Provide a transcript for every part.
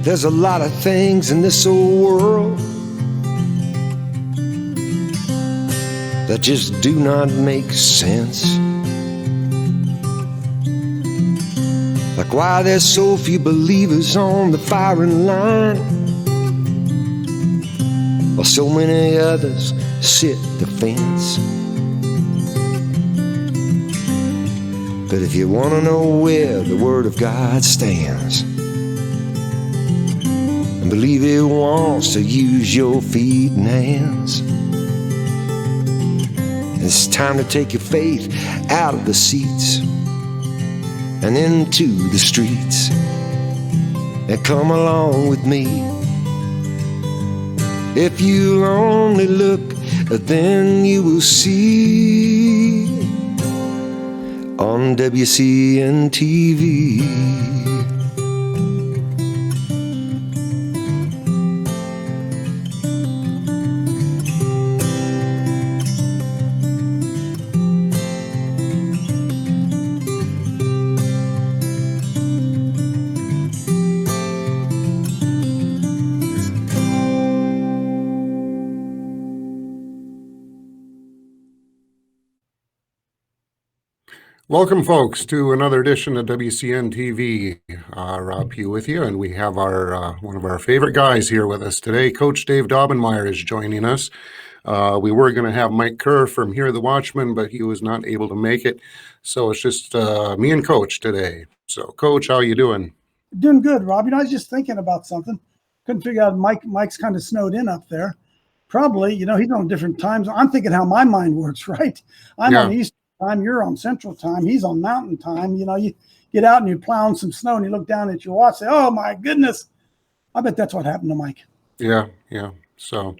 There's a lot of things in this old world that just do not make sense. Like why there's so few believers on the firing line, while so many others sit the fence. But if you want to know where the Word of God stands, and believe it wants to use your feet and hands, it's time to take your faith out of the seats and into the streets, and come along with me. If you only look, then you will see on WCNTV. Welcome, folks, to another edition of WCN-TV. Rob Pugh with you, and we have our one of our favorite guys here with us today. Coach Dave Daubenmire is joining us. We were going to have Mike Kerr from Here the Watchman, but he was not able to make it, so it's just me and Coach today. So, Coach, how you doing? Doing good, Rob. You know, I was just thinking about something. Couldn't figure out Mike's kind of snowed in up there. Probably, you know, he's on different times. I'm thinking how my mind works, right? I'm on Eastern time, you're on Central time, he's on Mountain time. You know, you get out and you're plowing some snow and you look down at your watch, say, oh my goodness. I bet that's what happened to Mike. Yeah. So,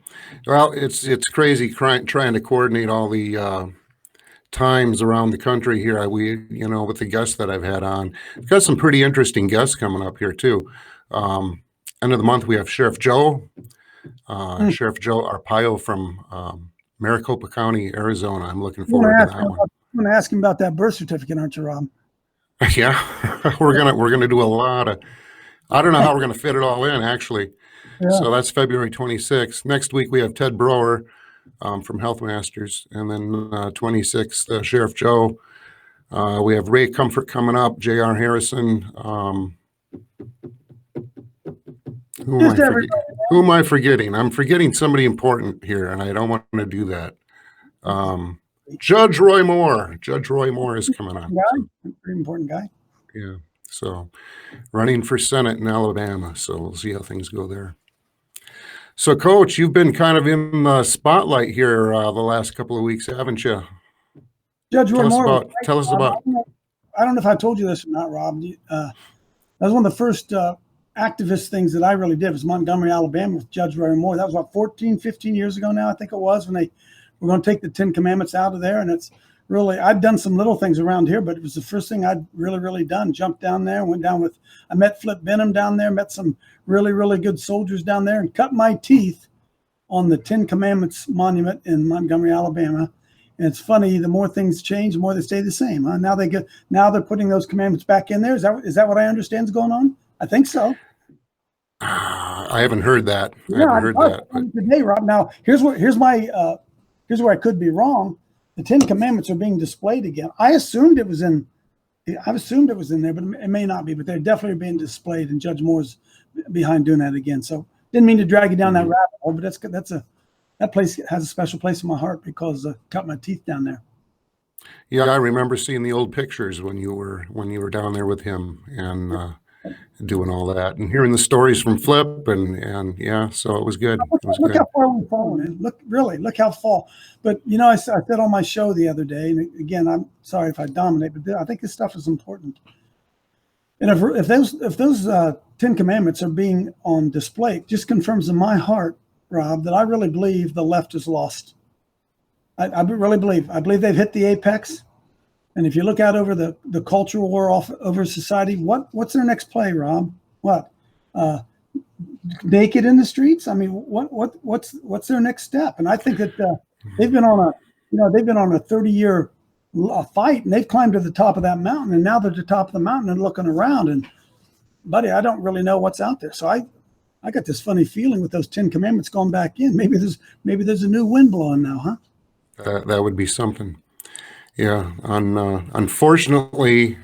well, it's crazy trying to coordinate all the times around the country here. You know, with the guests that I've had on, we've got some pretty interesting guests coming up here too. End of the month, we have Sheriff Joe Arpaio from Maricopa County, Arizona. I'm looking forward to that one. I'm going to ask him about that birth certificate, aren't you, Rob? Yeah, we're gonna do a lot of. I don't know how we're gonna fit it all in, actually. Yeah. So that's February 26th. Next week we have Ted Brower from Health Masters, and then 26th Sheriff Joe. We have Ray Comfort coming up. J.R. Harrison. Who am I forgetting? I'm forgetting somebody important here, and I don't want to do that. Judge Roy Moore. Judge Roy Moore is coming on. Pretty important guy. Yeah. So running for Senate in Alabama. So we'll see how things go there. So, Coach, you've been kind of in the spotlight here the last couple of weeks, haven't you? Judge Roy Moore. Tell us about. I don't know if I told you this or not, Rob. That was one of the first activist things that I really did was Montgomery, Alabama with Judge Roy Moore. That was about 14, 15 years ago now, I think it was, when they were going to take the 10 Commandments out of there. And it's really, I'd done some little things around here, but it was the first thing I'd really done. Jumped down there, I met Flip Benham down there, met some really good soldiers down there, and cut my teeth on the 10 Commandments monument in Montgomery, Alabama. And it's funny, the more things change, the more they stay the same. Huh? Now they're putting those commandments back in there. Is that what I understand is going on? I think so. I haven't heard that. Today, Rob. Now here's where I could be wrong. The 10 Commandments are being displayed again. I assumed it was in there, but it may not be. But they're definitely being displayed, and Judge Moore's behind doing that again. So didn't mean to drag you down that rabbit hole, but that place has a special place in my heart because I cut my teeth down there. Yeah, I remember seeing the old pictures when you were down there with him and doing all that, and hearing the stories from Flip, and yeah, so it was good. Look how far we've fallen. Look how far. But you know, I said on my show the other day, and again, I'm sorry if I dominate, but I think this stuff is important. And if those 10 Commandments are being on display, it just confirms in my heart, Rob, that I really believe the left is lost. I really believe. I believe they've hit the apex. And if you look out over the cultural war over society, what's their next play, Rob? What? Naked in the streets? I mean, what's their next step? And I think that they've been on a 30-year fight, and they've climbed to the top of that mountain, and now they're at the top of the mountain and looking around. And buddy, I don't really know what's out there. So I got this funny feeling with those 10 commandments going back in. Maybe there's a new wind blowing now, huh? That would be something. Yeah. Unfortunately,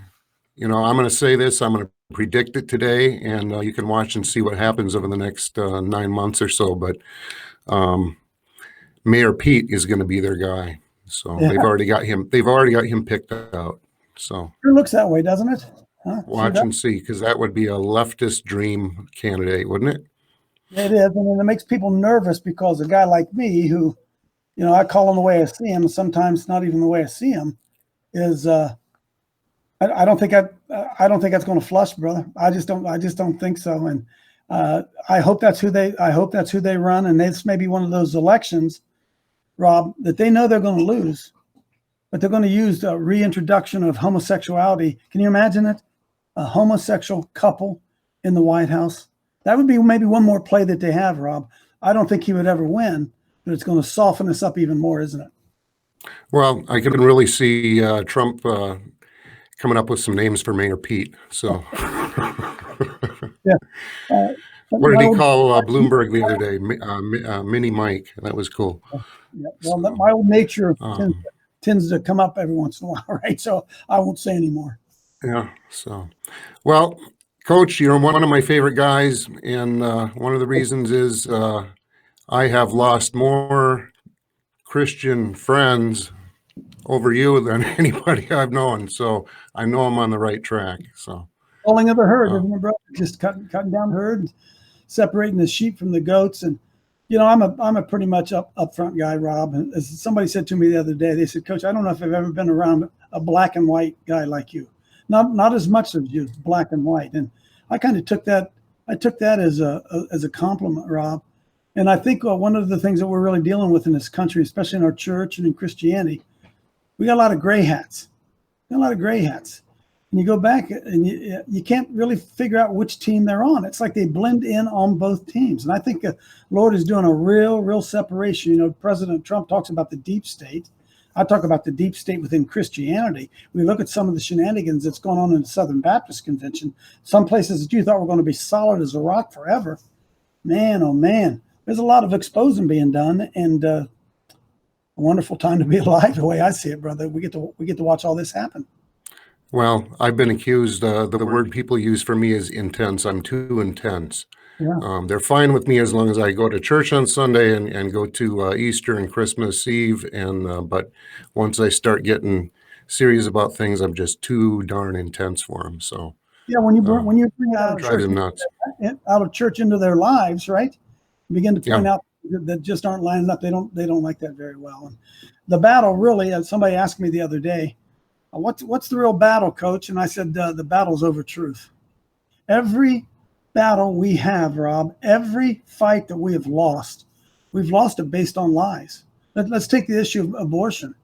I'm going to say this. I'm going to predict it today, and you can watch and see what happens over the next 9 months or so. But Mayor Pete is going to be their guy. So Yeah. they've already got him. They've already got him picked out. So It looks that way, doesn't it? Huh? watch and see, because that would be a leftist dream candidate, wouldn't it? It is, and it makes people nervous because a guy like me, who, I call him the way I see him, sometimes not even the way I see him, is I don't think that's going to flush, brother. I just don't think so. And I hope that's who they run. And this may be one of those elections, Rob, that they know they're going to lose, but they're going to use the reintroduction of homosexuality. Can you imagine it? A homosexual couple in the White House. That would be maybe one more play that they have, Rob. I don't think he would ever win, but it's going to soften us up even more, isn't it? Well, I can really see Trump coming up with some names for Mayor Pete. So, Yeah. What did he call Bloomberg the other day? Mini Mike. That was cool. Yeah. Well, my old nature tends to come up every once in a while, right? So I won't say anymore. Yeah. So, well, Coach, you're one of my favorite guys, and one of the reasons is I have lost more Christian friends over you than anybody I've known. So I know I'm on the right track. So Culling of the herd, isn't it, brother? Just cutting down the herd, and separating the sheep from the goats. And I'm a pretty much upfront guy, Rob. And as somebody said to me the other day, they said, Coach, I don't know if I've ever been around a black and white guy like you. Not as much as you, black and white. And I kind of took that as a compliment, Rob. And I think one of the things that we're really dealing with in this country, especially in our church and in Christianity, we got a lot of gray hats. And you go back and you can't really figure out which team they're on. It's like they blend in on both teams. And I think the Lord is doing a real separation. President Trump talks about the deep state. I talk about the deep state within Christianity. We look at some of the shenanigans that's going on in the Southern Baptist Convention. Some places that you thought were going to be solid as a rock forever. Man, oh man, there's a lot of exposing being done, and a wonderful time to be alive, the way I see it, brother. We get to watch all this happen. Well, I've been accused, the word people use for me is intense. I'm too intense. Yeah. They're fine with me as long as I go to church on Sunday and go to Easter and Christmas Eve. But once I start getting serious about things, I'm just too darn intense for them. So yeah, when you bring out drive them nuts. out of church into their lives, right? You begin to point out that just aren't lining up. They don't like that very well. And the battle really, somebody asked me the other day, what's the real battle, Coach? And I said, the battle's over truth. Every battle we have, Rob, every fight that we have lost, we've lost it based on lies. Let's take the issue of abortion.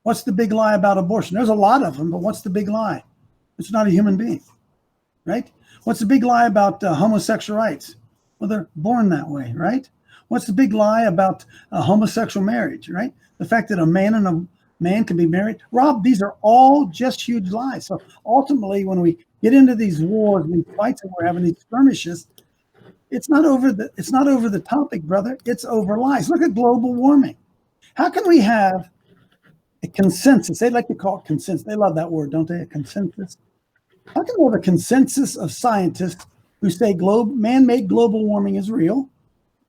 What's the big lie about abortion? There's a lot of them, but what's the big lie? It's not a human being, right? What's the big lie about homosexual rights? Well, they're born that way, right? What's the big lie about homosexual marriage, right? The fact that a man and a man can be married. Rob, these are all just huge lies. So ultimately, when we get into these wars, these fights that we're having, these skirmishes, it's not over the topic, brother. It's over lies. Look at global warming. How can we have a consensus? They like to call it consensus. They love that word, don't they? A consensus. How can we have a consensus of scientists who say man-made global warming is real,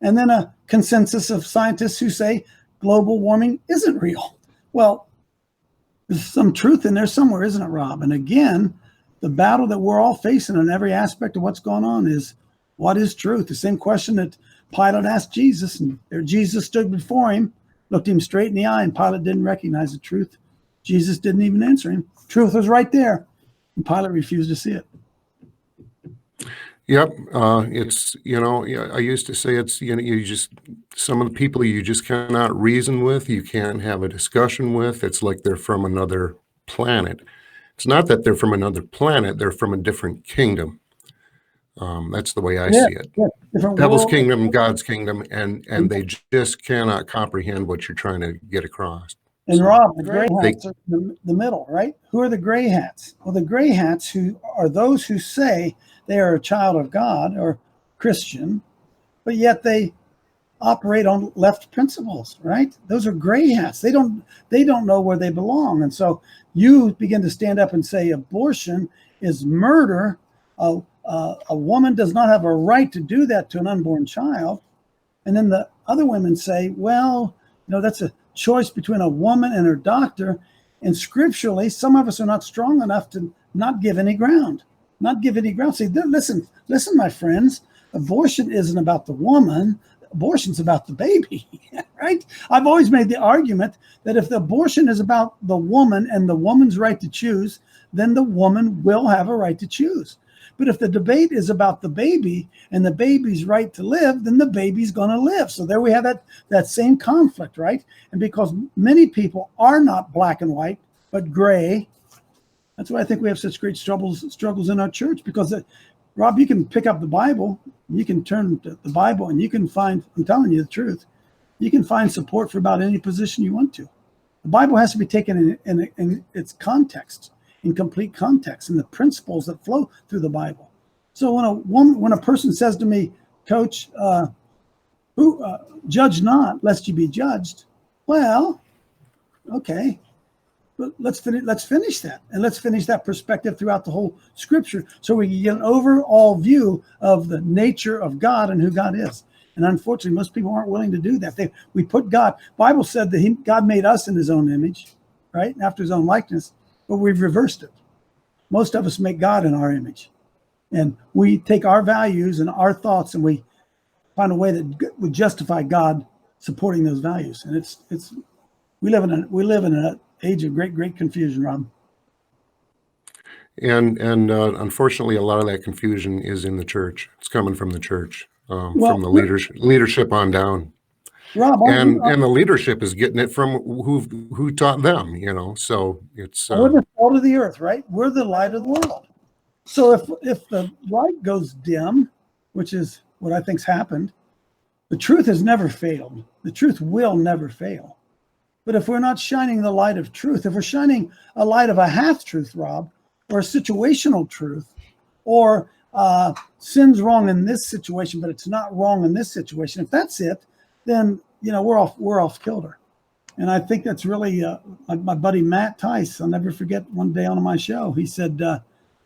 and then a consensus of scientists who say global warming isn't real? Well, there's some truth in there somewhere, isn't it, Rob? And again, the battle that we're all facing in every aspect of what's going on is, what is truth? The same question that Pilate asked Jesus, and there Jesus stood before him, looked him straight in the eye, and Pilate didn't recognize the truth. Jesus didn't even answer him. Truth was right there, and Pilate refused to see it. Yep. It's, I used to say it's, you just, some of the people you just cannot reason with, you can't have a discussion with. It's like they're from another planet. It's not that they're from another planet, they're from a different kingdom. That's the way I see it. Yeah. Devil's kingdom, God's kingdom, and they just cannot comprehend what you're trying to get across. And Rob, the gray hats are in the middle, right? Who are the gray hats? Well, the gray hats are those who say they are a child of God or Christian, but yet they operate on left principles, right? Those are gray hats. They don't know where they belong. And so you begin to stand up and say abortion is murder. A woman does not have a right to do that to an unborn child. And then the other women say, well, that's a choice between a woman and her doctor. And scripturally, some of us are not strong enough to not give any ground. Say, listen, my friends, abortion isn't about the woman. Abortion's about the baby, right? I've always made the argument that if the abortion is about the woman and the woman's right to choose, then the woman will have a right to choose. But if the debate is about the baby and the baby's right to live, then the baby's going to live. So there we have that same conflict, right? And because many people are not black and white, but gray, that's why I think we have such great struggles in our church. Because, Rob, you can pick up the Bible, you can turn to the Bible, and you can find, I'm telling you the truth, you can find support for about any position you want to. The Bible has to be taken in its context, in complete context, and the principles that flow through the Bible. So when a person says to me, Coach, judge not, lest you be judged. Well, okay, but let's finish that, and let's finish that perspective throughout the whole Scripture, so we can get an overall view of the nature of God and who God is. And unfortunately, most people aren't willing to do that. We put God. Bible said that God made us in His own image, right, after His own likeness. But we've reversed it. Most of us make God in our image. And we take our values and our thoughts and we find a way that would justify God supporting those values. And we live in an age of great confusion, Rob. And unfortunately, a lot of that confusion is in the church. It's coming from the church, from the leadership on down. Rob, and the leadership is getting it from who taught them, so it's we're the salt of the earth, right? We're the light of the world. So if the light goes dim, which is what I think's happened, the truth has never failed. The truth will never fail. But if we're not shining the light of truth, if we're shining a light of a half truth, Rob, or a situational truth, or sin's wrong in this situation, but it's not wrong in this situation, if that's it, then we're off kilter. And I think that's really my buddy Matt Tice. I'll never forget one day on my show, he said,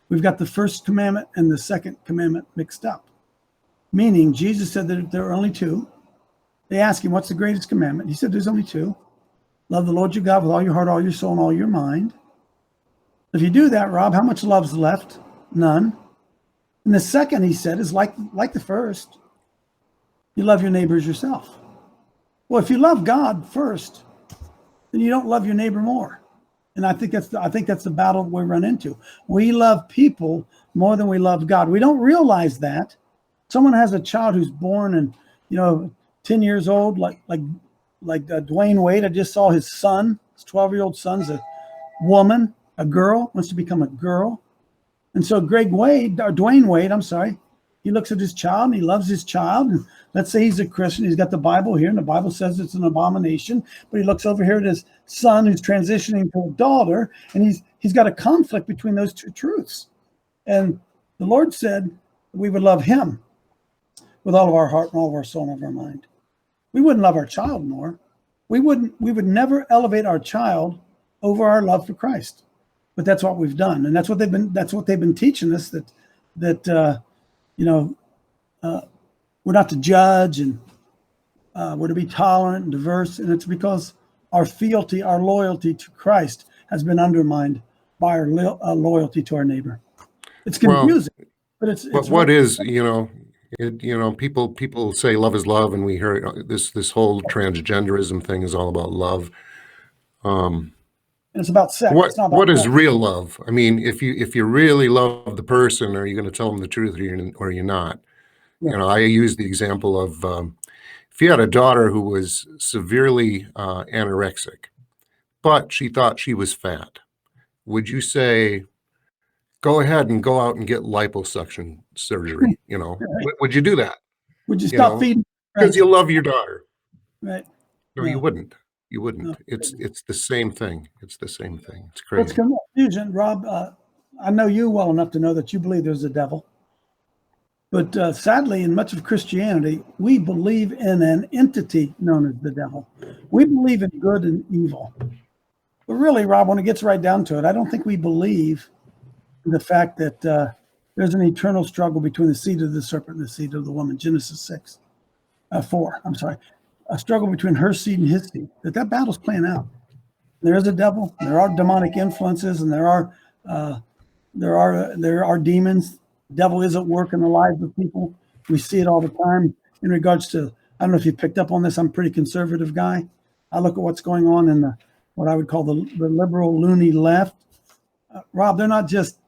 we've got the first commandment and the second commandment mixed up. Meaning Jesus said that there are only two. They asked him, what's the greatest commandment? He said, there's only two. Love the Lord your God with all your heart, all your soul, and all your mind. If you do that, Rob, how much love's left? None. And the second, he said, is like the first. You love your neighbor as yourself. Well, if you love God first, then you don't love your neighbor more. And I think that's the battle we run into. We love people more than we love God. We don't realize that. Someone has a child who's born and 10 years old, like Dwayne Wade. I just saw his son. His 12-year-old son's a woman, a girl, wants to become a girl. And so Dwayne Wade, I'm sorry, he looks at his child and he loves his child. And let's say he's a Christian. He's got the Bible here, and the Bible says it's an abomination. But he looks over here at his son who's transitioning to a daughter, and he's got a conflict between those two truths. And the Lord said we would love him with all of our heart and all of our soul and all of our mind. We wouldn't love our child more. We would never elevate our child over our love for Christ. But that's what we've done, and that's what they've been teaching us, that we're not to judge, and we're to be tolerant and diverse. And it's because our fealty, our loyalty to Christ has been undermined by our loyalty to our neighbor. It's confusing, but it's what is, people say love is love, and we hear this whole transgenderism thing is all about love. And it's about sex. What is real love? I mean, if you really love the person, are you going to tell them the truth, or you're not? Yeah. I use the example of if you had a daughter who was severely anorexic, but she thought she was fat, would you say, go ahead and go out and get liposuction surgery? Would you do that? Would you stop feeding? Because you love your daughter. Right. No, you wouldn't. You wouldn't. No. It's the same thing. It's the same thing. It's crazy. It's confusion, Rob. I know you well enough to know that you believe there's a devil. But sadly, in much of Christianity, we believe in an entity known as the devil. We believe in good and evil. But really, Rob, when it gets right down to it, I don't think we believe in the fact that there's an eternal struggle between the seed of the serpent and the seed of the woman. Genesis 4, I'm sorry. A struggle between her seed and his seed. That battle's playing out. There is a devil. There are demonic influences, and there are demons. The devil is at work in the lives of people. We see it all the time. In regards to, I don't know if you picked up on this. I'm a pretty conservative guy. I look at what's going on in what I would call the liberal loony left. Rob, they're not just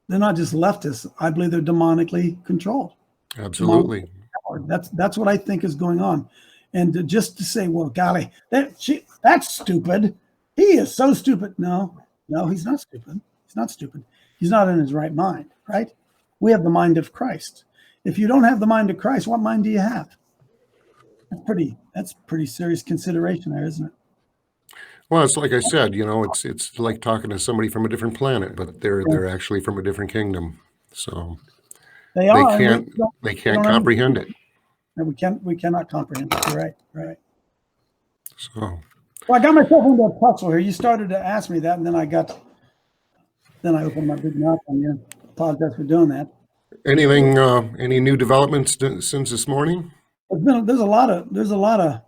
leftists. I believe they're demonically controlled. Absolutely. That's what I think is going on. And just to say, well, golly, that's stupid. He is so stupid. No, he's not stupid. He's not stupid. He's not in his right mind, right? We have the mind of Christ. If you don't have the mind of Christ, what mind do you have? That's pretty serious consideration there, isn't it? Well, it's like I said, it's like talking to somebody from a different planet, but they're actually from a different kingdom. So they can't comprehend it. No, we cannot comprehend it. You're right. So, well, I got myself into a puzzle here. You started to ask me that, and then I opened my big mouth on you. Apologize for doing that. Any new developments since this morning? There's a lot of,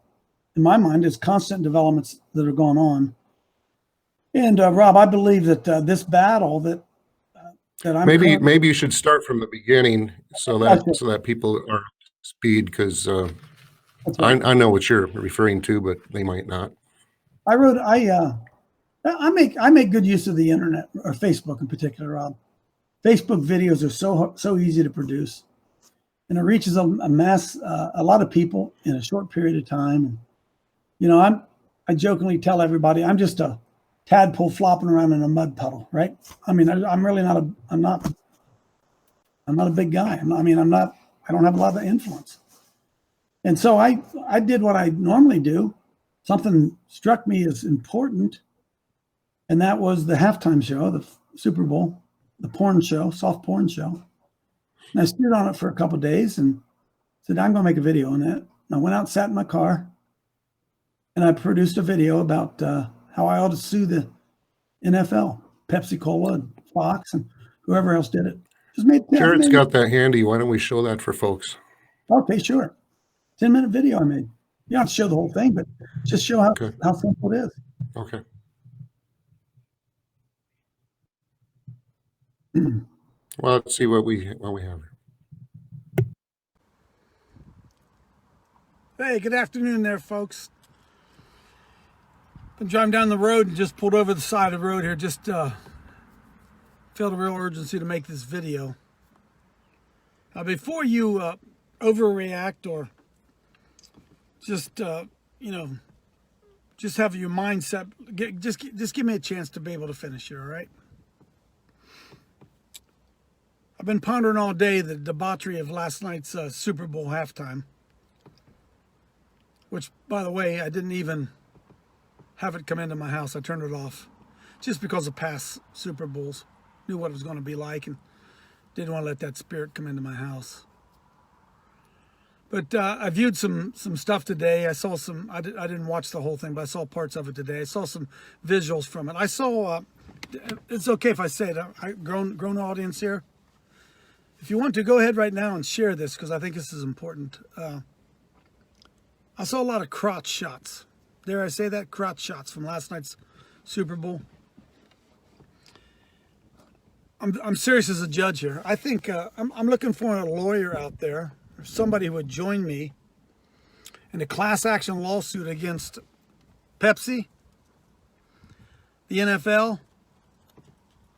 in my mind, there's constant developments that are going on. And Rob, I believe that this battle that I'm maybe you should start from the beginning so that people are up to speed, because right. I know what you're referring to, but they might not. I make good use of the internet, or Facebook in particular, Rob. Facebook videos are so easy to produce, and it reaches a lot of people in a short period of time. And, I jokingly tell everybody I'm just a tadpole flopping around in a mud puddle, right? I mean, I'm really not a big guy. I don't have a lot of influence. And so I did what I normally do. Something struck me as important, and that was the halftime show, the Super Bowl, the porn show, soft porn show. And I stood on it for a couple of days and said, I'm going to make a video on that. And I went out, sat in my car, and I produced a video about how I ought to sue the NFL, Pepsi Cola, and Fox, and whoever else did it. Jared's got that handy. Why don't we show that for folks? Okay, sure. 10-minute video I made. You don't have to show the whole thing, but just show how simple it is. Okay. Well, let's see what we have. Hey, good afternoon there, folks. I'm driving down the road and just pulled over the side of the road here. Just felt a real urgency to make this video. Before you overreact or just just have your mindset, just give me a chance to be able to finish here, all right? I've been pondering all day the debauchery of last night's Super Bowl halftime, which, by the way, I didn't even have it come into my house. I turned it off just because of past Super Bowls. Knew what it was going to be like and didn't want to let that spirit come into my house. But I viewed some stuff today. I saw some, I didn't watch the whole thing, but I saw parts of it today. I saw some visuals from it. I saw, it's okay if I say it, grown audience here. If you want to, go ahead right now and share this, because I think this is important. I saw a lot of crotch shots. Dare I say that? Crotch shots from last night's Super Bowl. I'm serious as a judge here. I think I'm looking for a lawyer out there, or somebody who would join me in a class action lawsuit against Pepsi, the NFL,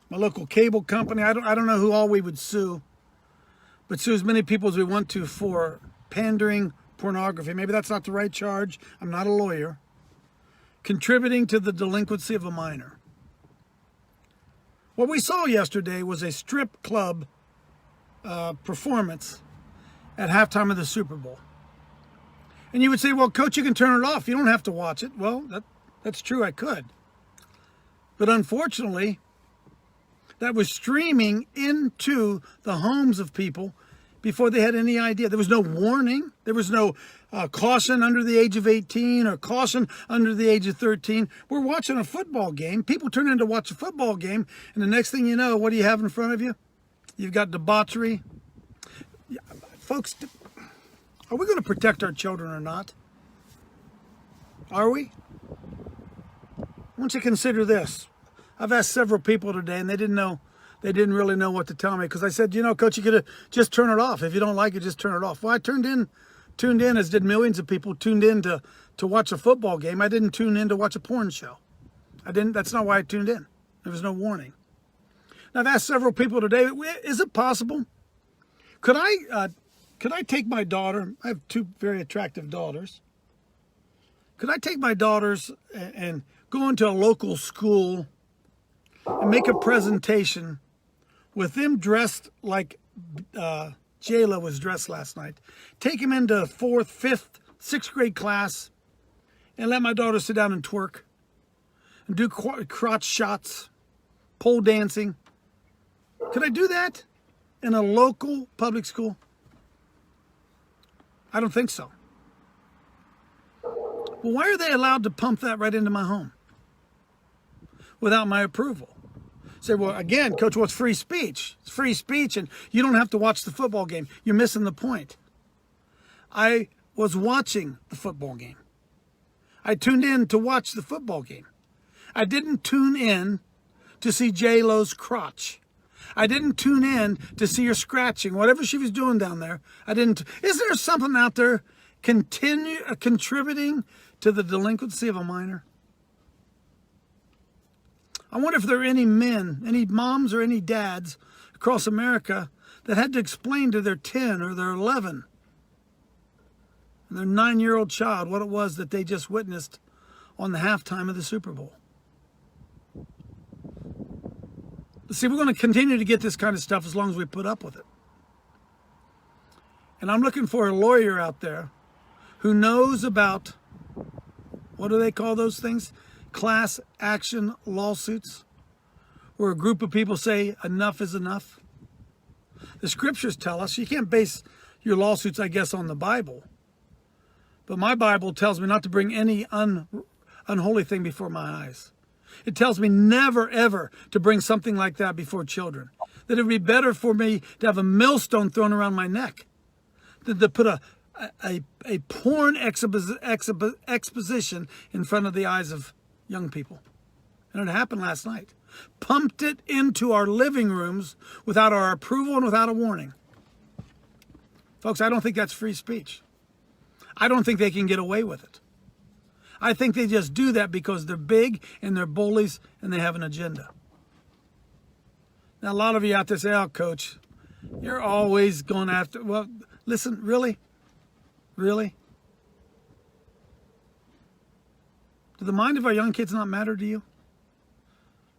my local cable company. I don't know who all we would sue, but sue as many people as we want to for pandering pornography. Maybe that's not the right charge. I'm not a lawyer. Contributing to the delinquency of a minor. What we saw yesterday was a strip club performance at halftime of the Super Bowl. And you would say, well, Coach, you can turn it off. You don't have to watch it. Well, that's true, I could. But unfortunately, that was streaming into the homes of people before they had any idea. There was no warning. There was no caution under the age of 18 or caution under the age of 13. We're watching a football game. People turn in to watch a football game, and the next thing you know, what do you have in front of you? You've got debauchery. Folks, are we going to protect our children or not? Are we? I want you to consider this. I've asked several people today, and they didn't really know what to tell me, because I said, Coach, you could just turn it off. If you don't like it, just turn it off. Well, I tuned in, as did millions of people, tuned in to watch a football game. I didn't tune in to watch a porn show. That's not why I tuned in. There was no warning. Now, I've asked several people today, is it possible? Could I take my daughter? I have two very attractive daughters. Could I take my daughters and go into a local school and make a presentation with them dressed like Jayla was dressed last night? Take them into 4th, 5th, 6th grade class and let my daughter sit down and twerk and do crotch shots, pole dancing. Could I do that in a local public school? I don't think so. Well, why are they allowed to pump that right into my home without my approval? Say, well, again, Coach, what's free speech? It's free speech, and you don't have to watch the football game. You're missing the point. I was watching the football game. I tuned in to watch the football game. I didn't tune in to see J-Lo's crotch. I didn't tune in to see her scratching, whatever she was doing down there. Is there something out there contributing to the delinquency of a minor? I wonder if there are any men, any moms or any dads across America that had to explain to their 10 or their 11 and their 9-year-old child what it was that they just witnessed on the halftime of the Super Bowl. See, we're going to continue to get this kind of stuff as long as we put up with it. And I'm looking for a lawyer out there who knows about, what do they call those things? Class action lawsuits, where a group of people say enough is enough. The scriptures tell us you can't base your lawsuits, I guess, on the Bible. But my Bible tells me not to bring any unholy thing before my eyes. It tells me never, ever to bring something like that before children. That it would be better for me to have a millstone thrown around my neck than to put a porn exposition in front of the eyes of young people. And it happened last night. Pumped it into our living rooms without our approval and without a warning. Folks, I don't think that's free speech. I don't think they can get away with it. I think they just do that because they're big and they're bullies and they have an agenda. Now, a lot of you out there say, oh, Coach, you're always going after... Well, listen, really? Really? Do the mind of our young kids not matter to you?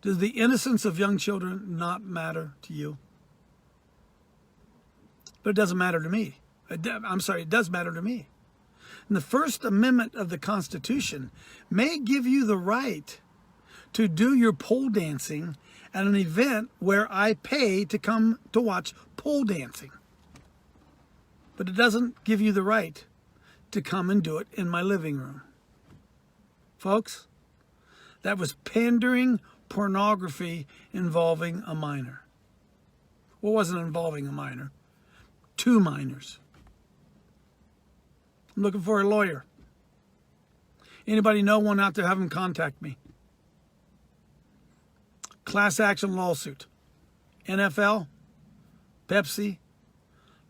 Does the innocence of young children not matter to you? But it doesn't matter to me. It does matter to me. And the First Amendment of the Constitution may give you the right to do your pole dancing at an event where I pay to come to watch pole dancing. But it doesn't give you the right to come and do it in my living room. Folks, that was pandering pornography involving a minor. Well, it wasn't involving a minor. 2 minors. I'm looking for a lawyer. Anybody know one out there, have them contact me. Class action lawsuit. NFL, Pepsi,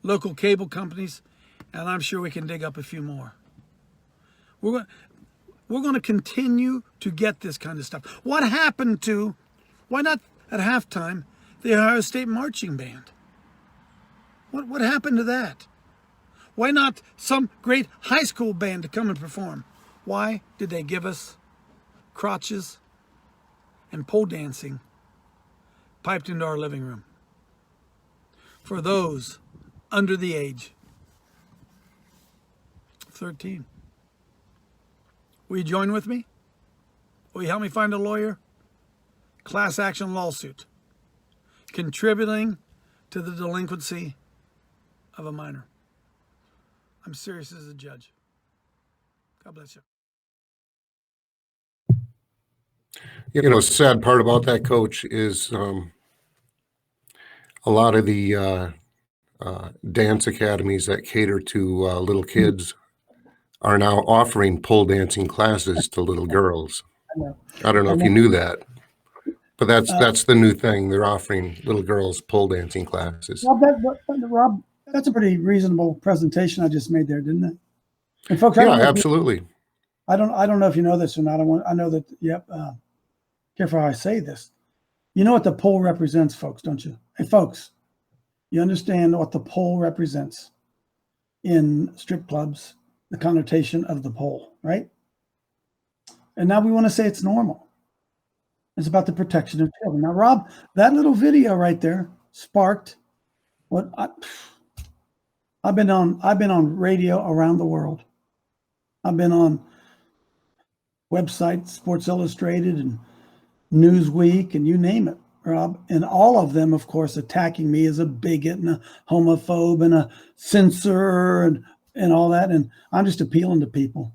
local cable companies, and I'm sure we can dig up a few more. We're going to continue to get this kind of stuff. What happened to, why not at halftime, the Ohio State Marching Band? What happened to that? Why not some great high school band to come and perform? Why did they give us crotches and pole dancing piped into our living room? For those under the age of 13. Will you join with me? Will you help me find a lawyer? Class action lawsuit. Contributing to the delinquency of a minor. I'm serious as a judge. God bless you. You know, the sad part about that, Coach, is a lot of the dance academies that cater to little kids are now offering pole dancing classes to little girls. I don't know if you knew that, but that's the new thing. They're offering little girls pole dancing classes. Rob, that's a pretty reasonable presentation I just made there, didn't it? And folks, Yeah, absolutely. I don't know if you know this or not. I know that. Yep. Careful how I say this. You know what the pole represents, folks, don't you? Hey, folks, you understand what the pole represents in strip clubs, the connotation of the pole, right? And now we want to say it's normal. It's about the protection of children. Now, Rob, that little video right there sparked what I've been on radio around the world. I've been on websites, Sports Illustrated and Newsweek, and you name it, Rob. And all of them, of course, attacking me as a bigot and a homophobe and a censor and all that. And I'm just appealing to people.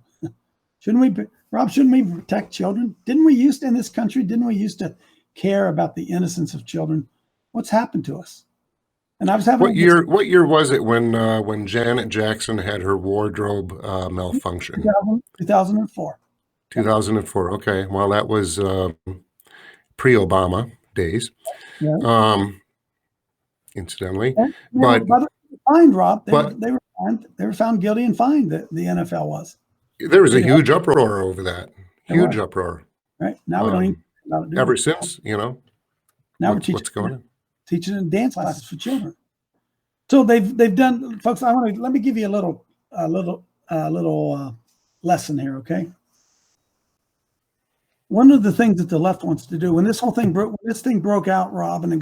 Shouldn't we protect children? Didn't we used to, in this country, to care about the innocence of children? What's happened to us? And I was having what year was it when Janet Jackson had her wardrobe malfunction? 2004. 2004. Okay. Well, that was pre-Obama days, Yeah. Incidentally. And, but they were fined, Rob. They were found guilty and fined. The NFL was. There was a huge uproar over that. Huge uproar. Right now we don't even know about it. Ever since, you know. Now what's going on? Teaching dance classes for children. So they've done, folks. Let me give you a little lesson here, okay? One of the things that the left wants to do when this thing broke out, Rob, and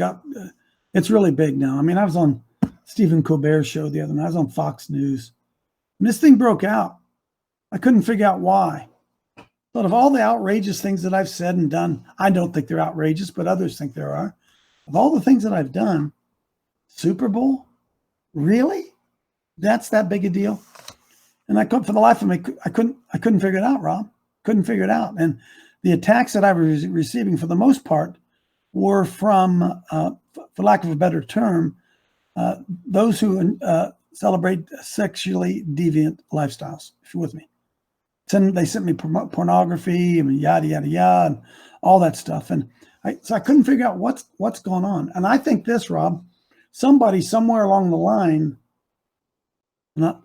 it's really big now. I mean, I was on Stephen Colbert's show the other night. I was on Fox News. When this thing broke out, I couldn't figure out why. But of all the outrageous things that I've said and done, I don't think they're outrageous, but others think there are. Of all the things that I've done, Super Bowl, really? That's that big a deal? And I couldn't, for the life of me, I couldn't figure it out, Rob. Couldn't figure it out. And the attacks that I was receiving, for the most part, were from, for lack of a better term, those who celebrate sexually deviant lifestyles. If you're with me, they sent me pornography and yada yada yada and all that stuff, and so I couldn't figure out what's going on. And I think this, Rob, somebody somewhere along the line, not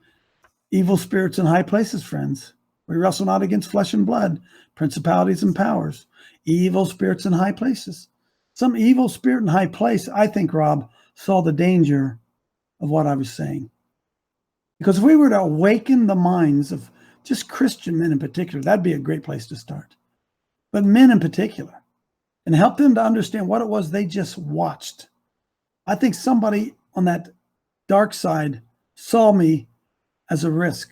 evil spirits in high places, friends. We wrestle not against flesh and blood, principalities and powers, evil spirits in high places. Some evil spirit in high place, I think, Rob, saw the danger of what I was saying. Because if we were to awaken the minds of just Christian men in particular, that'd be a great place to start. But men in particular, and help them to understand what it was they just watched. I think somebody on that dark side saw me as a risk.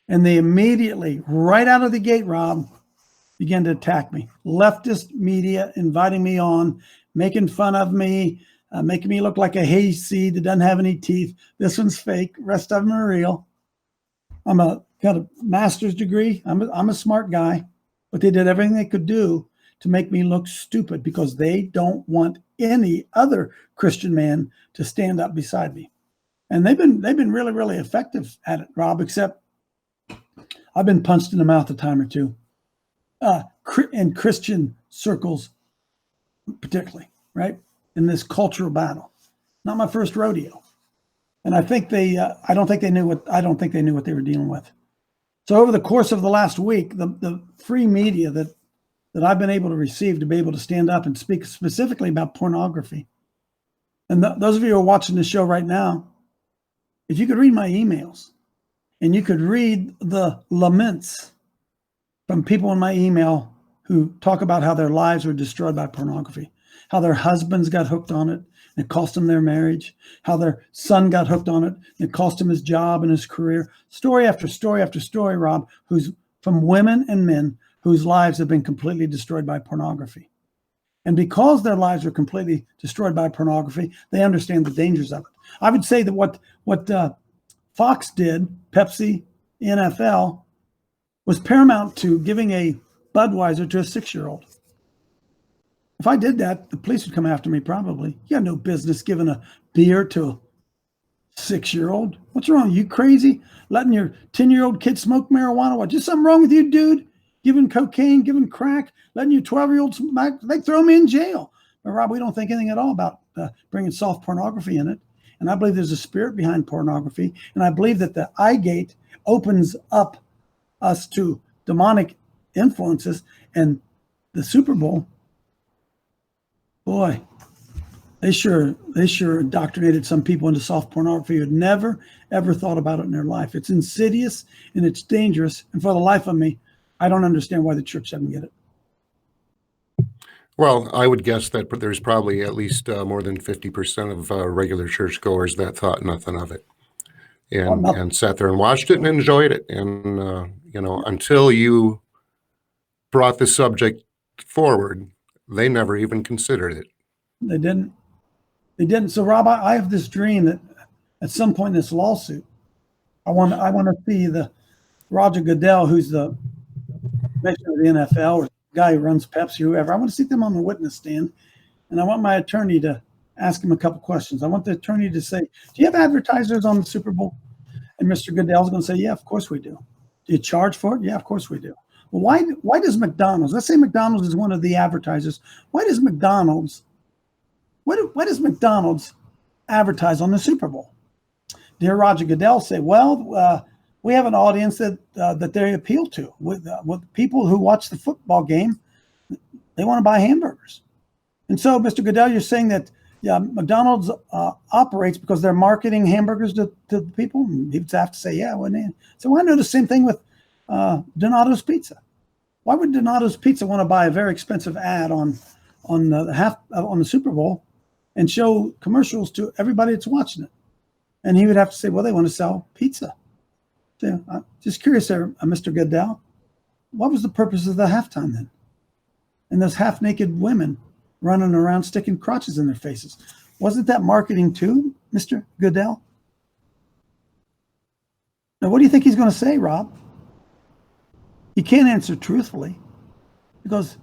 And they immediately, right out of the gate, Rob, began to attack me. Leftist media inviting me on, making fun of me, making me look like a hayseed that doesn't have any teeth. This one's fake. Rest of them are real. Got a master's degree. I'm a smart guy, but they did everything they could do to make me look stupid because they don't want any other Christian man to stand up beside me. And they've been really, really effective at it, Rob, except I've been punched in the mouth a time or two, in Christian circles, particularly, right? In this cultural battle. Not my first rodeo. And I think I don't think they knew what they were dealing with. So over the course of the last week, the free media that I've been able to receive to be able to stand up and speak specifically about pornography. And those of you who are watching this show right now, if you could read my emails and you could read the laments from people in my email who talk about how their lives were destroyed by pornography, how their husbands got hooked on it and it cost them their marriage, how their son got hooked on it and it cost him his job and his career. Story after story after story, Rob, who's from women and men whose lives have been completely destroyed by pornography. And because their lives were completely destroyed by pornography, they understand the dangers of it. I would say that what Fox did, Pepsi, NFL, was paramount to giving a Budweiser to a 6-year-old. If I did that, the police would come after me probably. You have no business giving a beer to a 6-year-old. What's wrong? You crazy? Letting your 10-year-old kid smoke marijuana? What? Just something wrong with you, dude? Giving cocaine, giving crack, letting your 12-year-old smoke? They throw me in jail. But Rob, we don't think anything at all about bringing soft pornography in it. And I believe there's a spirit behind pornography. And I believe that the eye gate opens up us to demonic influences. And the Super Bowl, boy, they sure indoctrinated some people into soft pornography who had never, ever thought about it in their life. It's insidious and it's dangerous. And for the life of me, I don't understand why the church doesn't get it. Well, I would guess that there's probably at least more than 50% of regular churchgoers that thought nothing of it and sat there and watched it and enjoyed it. And, until you brought the subject forward, they never even considered it. They didn't. So, Rob, I have this dream that at some point in this lawsuit, I want to see the Roger Goodell, who's the commissioner of the NFL, or the guy who runs Pepsi, whoever. I want to see them on the witness stand, and I want my attorney to ask him a couple questions. I want the attorney to say, "Do you have advertisers on the Super Bowl?" And Mr. Goodell's going to say, "Yeah, of course we do." "Do you charge for it?" "Yeah, of course we do." Well, why does McDonald's? Let's say McDonald's is one of the advertisers. Why does McDonald's advertise on the Super Bowl? Dear Roger Goodell say, well, we have an audience that they appeal to. With people who watch the football game, they want to buy hamburgers. And so, Mr. Goodell, you're saying that McDonald's operates because they're marketing hamburgers to the people? And he'd have to say, yeah, wouldn't he? So I know the same thing with Donato's Pizza. Why would Donato's Pizza want to buy a very expensive ad on the Super Bowl and show commercials to everybody that's watching it? And he would have to say, well, they want to sell pizza. So I'm just curious there, Mr. Goodell, what was the purpose of the halftime then? And those half-naked women running around sticking crotches in their faces. Wasn't that marketing too, Mr. Goodell? Now, what do you think he's going to say, Rob? He can't answer truthfully because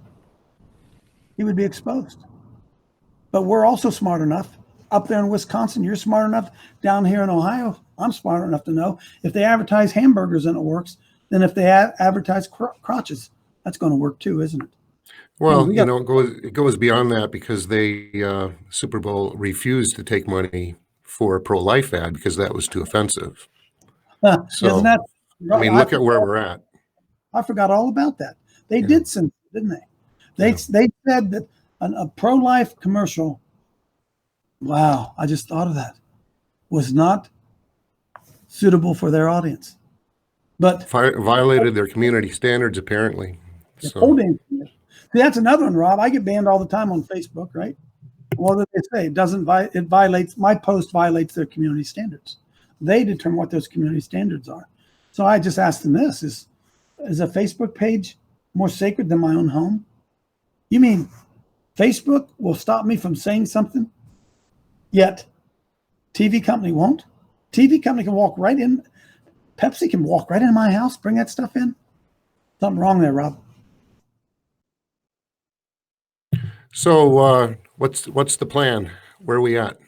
he would be exposed. But we're also smart enough. Up there in Wisconsin, you're smart enough. Down here in Ohio, I'm smart enough to know if they advertise hamburgers and it works, then if they advertise crotches, that's going to work too, isn't it? Well, it goes beyond that because they Super Bowl refused to take money for a pro-life ad because that was too offensive. So, isn't that? I mean, look at where we're at. I forgot all about that. They did censor, didn't they? They said that a pro-life commercial. Wow, I just thought of that. Was not suitable for their audience, but violated their community standards apparently. So that's another one, Rob. I get banned all the time on Facebook, right? What do they say? It violates my post violates their community standards. They determine what those community standards are. So I just asked them this: is a Facebook page more sacred than my own home? You mean Facebook will stop me from saying something? Yet, TV company won't. TV company can walk right in. Pepsi can walk right into my house, bring that stuff in. Something wrong there, Rob. So, what's the plan? Where are we at?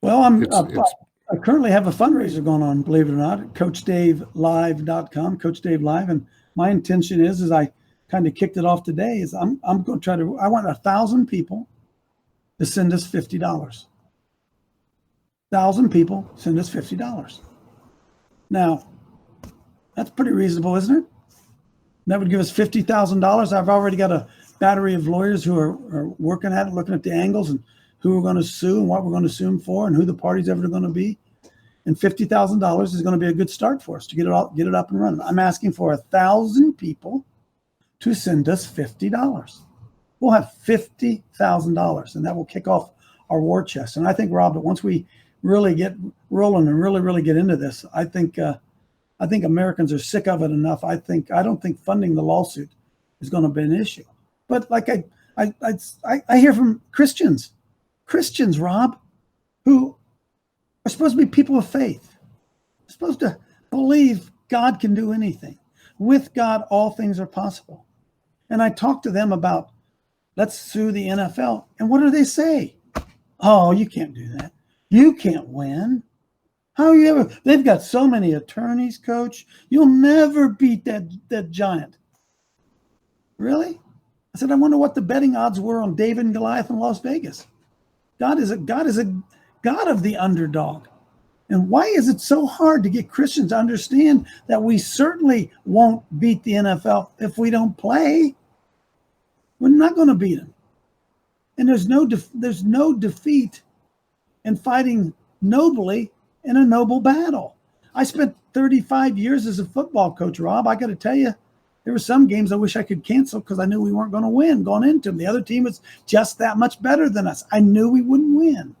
Well, I currently have a fundraiser going on, believe it or not, at CoachDaveLive.com, Coach Dave Live, and my intention is I kind of kicked it off today. Is I'm going to try to. I want 1,000 people to send us $50. 1,000 people send us $50. Now, that's pretty reasonable, isn't it? That would give us $50,000. I've already got a battery of lawyers who are working at it, looking at the angles and who we're going to sue and what we're going to sue them for and who the parties ever are going to be. And $50,000 is going to be a good start for us to get it up and running. I'm asking for 1,000 people to send us $50. We'll have $50,000, and that will kick off our war chest. And I think, Rob, that once we really get rolling and really get into this, I think Americans are sick of it enough. I don't think funding the lawsuit is going to be an issue. But like I hear from Christians, Rob, who We're supposed to be people of faith. We're supposed to believe God can do anything. With God, all things are possible. And I talked to them about, let's sue the NFL. And what do they say? Oh, you can't do that. You can't win. How you ever? They've got so many attorneys, coach. You'll never beat that giant. Really? I said, I wonder what the betting odds were on David and Goliath in Las Vegas. God is a God of the underdog. And why is it so hard to get Christians to understand that we certainly won't beat the NFL if we don't play? We're not going to beat them. And there's no defeat in fighting nobly in a noble battle. I spent 35 years as a football coach, Rob. I got to tell you, there were some games I wish I could cancel because I knew we weren't going to win going into them. The other team was just that much better than us. I knew we wouldn't win.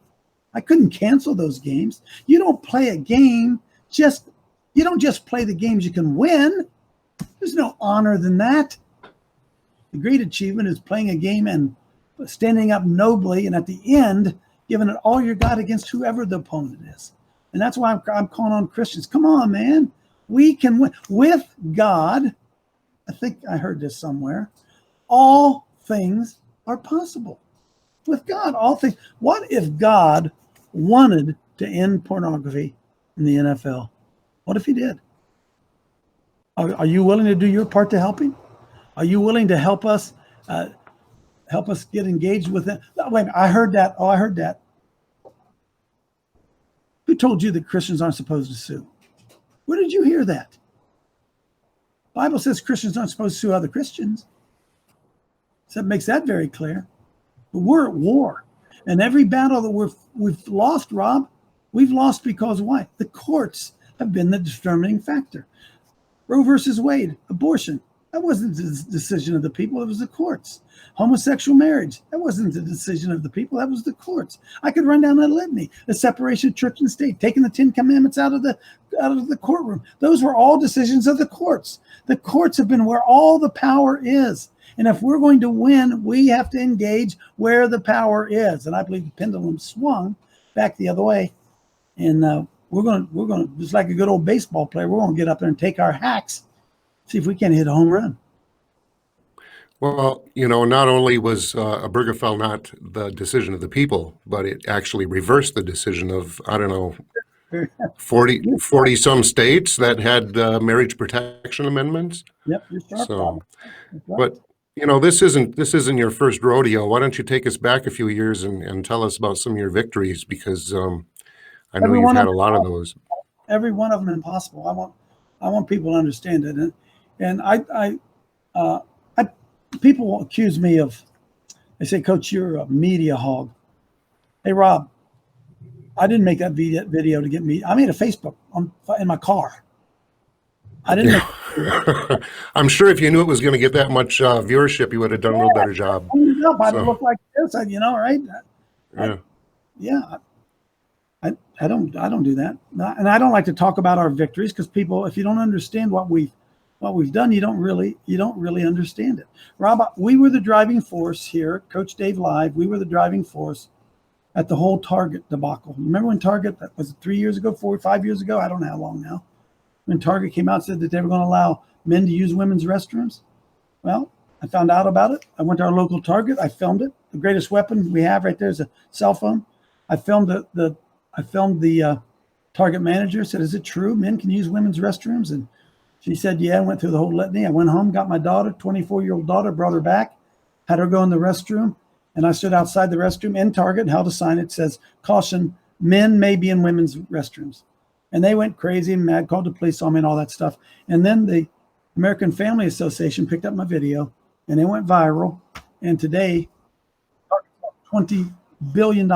I couldn't cancel those games. You don't play a game you don't just play the games you can win. There's no honor than that. The great achievement is playing a game and standing up nobly, and at the end, giving it all you got against whoever the opponent is. And that's why I'm calling on Christians. Come on, man. We can win. With God, I think I heard this somewhere, all things are possible. With God, all things. What if God wanted to end pornography in the NFL? What if he did? Are you willing to do your part to help him? Are you willing to help us get engaged with it? Wait a minute, I heard that. Oh, I heard that. Who told you that Christians aren't supposed to sue? Where did you hear that? The Bible says Christians aren't supposed to sue other Christians. So it makes that very clear. But we're at war. And every battle that we've lost, Rob, we've lost because why? The courts have been the determining factor. Roe versus Wade, abortion. That wasn't the decision of the people. It was the courts. Homosexual marriage. That wasn't the decision of the people. That was the courts. I could run down that litany. The separation of church and state, taking the 10 Commandments out of the courtroom. Those were all decisions of the courts. The courts have been where all the power is. And if we're going to win, we have to engage where the power is. And I believe the pendulum swung back the other way. And we're going to, just like a good old baseball player, we're going to get up there and take our hacks, see if we can hit a home run. Well, not only was Obergefell not the decision of the people, but it actually reversed the decision of, 40 some states that had marriage protection amendments. Yep, you're sharp. So, right. but this isn't your first rodeo. Why don't you take us back a few years and tell us about some of your victories? Because I know you've had a lot of those. Every one of them impossible. I want people to understand it, and I people accuse me of. They say, Coach, you're a media hog. Hey, Rob, I didn't make that video to get me. I made a Facebook in my car. I didn't. I'm sure if you knew it was going to get that much viewership, you would have done a little better job. I'd look like this, right? I don't do that, and I don't like to talk about our victories because people, if you don't understand what we've done, you don't really understand it. Rob, we were the driving force here, Coach Dave Live. We were the driving force at the whole Target debacle. Remember when Target, was it 3 years ago, 4 or 5 years ago? I don't know how long now. When Target came out and said that they were going to allow men to use women's restrooms. Well, I found out about it. I went to our local Target. I filmed it. The greatest weapon we have right there is a cell phone. I filmed the Target manager. Said, "Is it true men can use women's restrooms?" And she said, "Yeah." I went through the whole litany. I went home, got my daughter, 24-year-old daughter, brought her back, had her go in the restroom. And I stood outside the restroom in Target and held a sign that says, "Caution, men may be in women's restrooms." And they went crazy and mad, called the police on me and all that stuff. And then the American Family Association picked up my video and it went viral. And today, $20 billion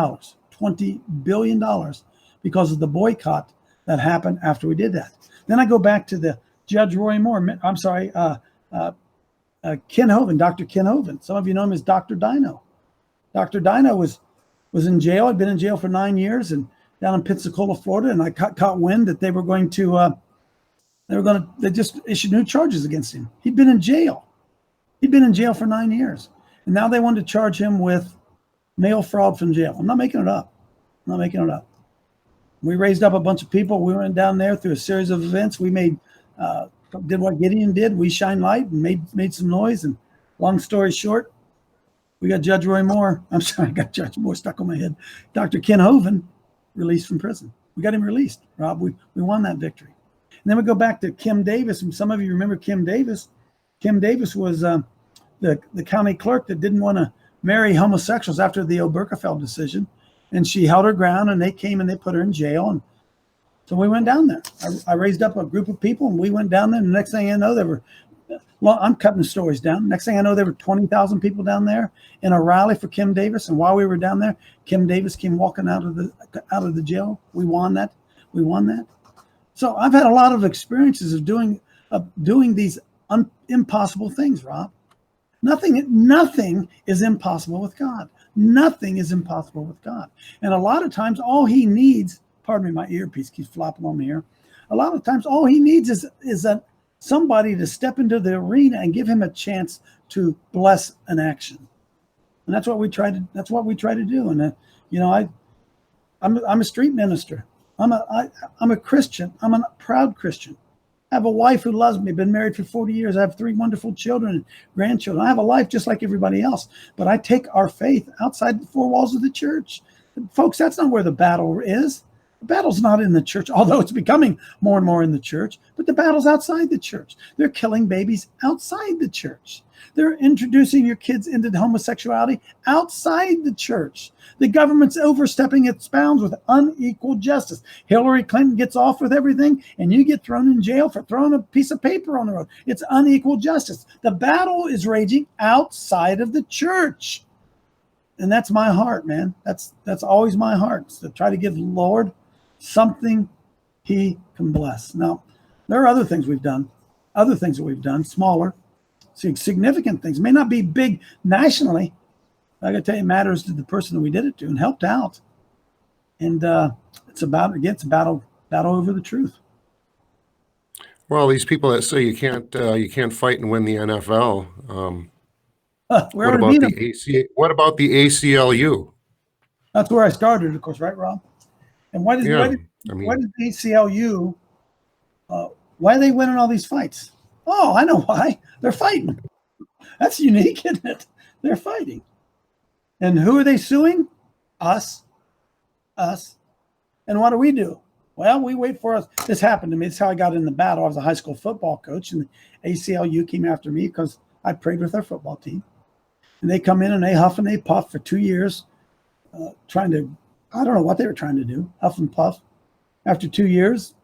because of the boycott that happened after we did that. Then I go back to the Judge Roy Moore. I'm sorry, Ken Hovind, Dr. Ken Hovind. Some of you know him as Dr. Dino. Dr. Dino was in jail. I'd been in jail for 9 years and down in Pensacola, Florida. And I caught wind that they were going to, they just issued new charges against him. He'd been in jail. He'd been in jail for 9 years. And now they wanted to charge him with mail fraud from jail. I'm not making it up. We raised up a bunch of people. We went down there through a series of events. We did what Gideon did. We shined light and made some noise. And long story short, we got Judge Roy Moore. I'm sorry, I got Judge Moore stuck on my head. Dr. Ken Hovind released from prison. We got him released, Rob. We won that victory. And then we go back to Kim Davis. And some of you remember Kim Davis. Kim Davis was the county clerk that didn't want to marry homosexuals after the Obergefell decision. And she held her ground, and they came and they put her in jail. And so we went down there. I raised up a group of people, and we went down there. And the next thing I know, there were, well, I'm cutting the stories down. Next thing I know, there were 20,000 people down there in a rally for Kim Davis. And while we were down there, Kim Davis came walking out of the jail. We won that. We won that. So I've had a lot of experiences of doing these impossible things, Rob. Nothing is impossible with God. Nothing is impossible with God. And a lot of times all he needs, pardon me, my earpiece keeps flopping on me here. A lot of times all he needs is somebody to step into the arena and give him a chance to bless an action. And that's what we try to do. And I'm a street minister. I'm a Christian. I'm a proud Christian. I have a wife who loves me, been married for 40 years. I have 3 wonderful children and grandchildren. I have a life just like everybody else, but I take our faith outside the 4 walls of the church. Folks, that's not where the battle is. The battle's not in the church, although it's becoming more and more in the church, but the battle's outside the church. They're killing babies outside the church. They're introducing your kids into homosexuality outside the church. The government's overstepping its bounds with unequal justice. Hillary Clinton gets off with everything, and you get thrown in jail for throwing a piece of paper on the road. It's unequal justice. The battle is raging outside of the church. And that's my heart, man. That's always my heart, is to try to give the Lord something he can bless. Now, there are other things we've done, smaller, significant things. May not be big nationally. I got to tell you, it matters to the person that we did it to and helped out. And it's a battle over the truth. Well, these people that say you can't fight and win the NFL. What about the ACLU? That's where I started, of course, right, Rob? And why does the ACLU? Why are they winning all these fights? Oh, I know why. They're fighting. That's unique, isn't it? They're fighting. And who are they suing? Us. And what do? Well, we wait for us. This happened to me. This is how I got in the battle. I was a high school football coach, and the ACLU came after me because I prayed with their football team. And they come in and they huff and they puff for 2 years, trying to, I don't know what they were trying to do, huff and puff. After 2 years,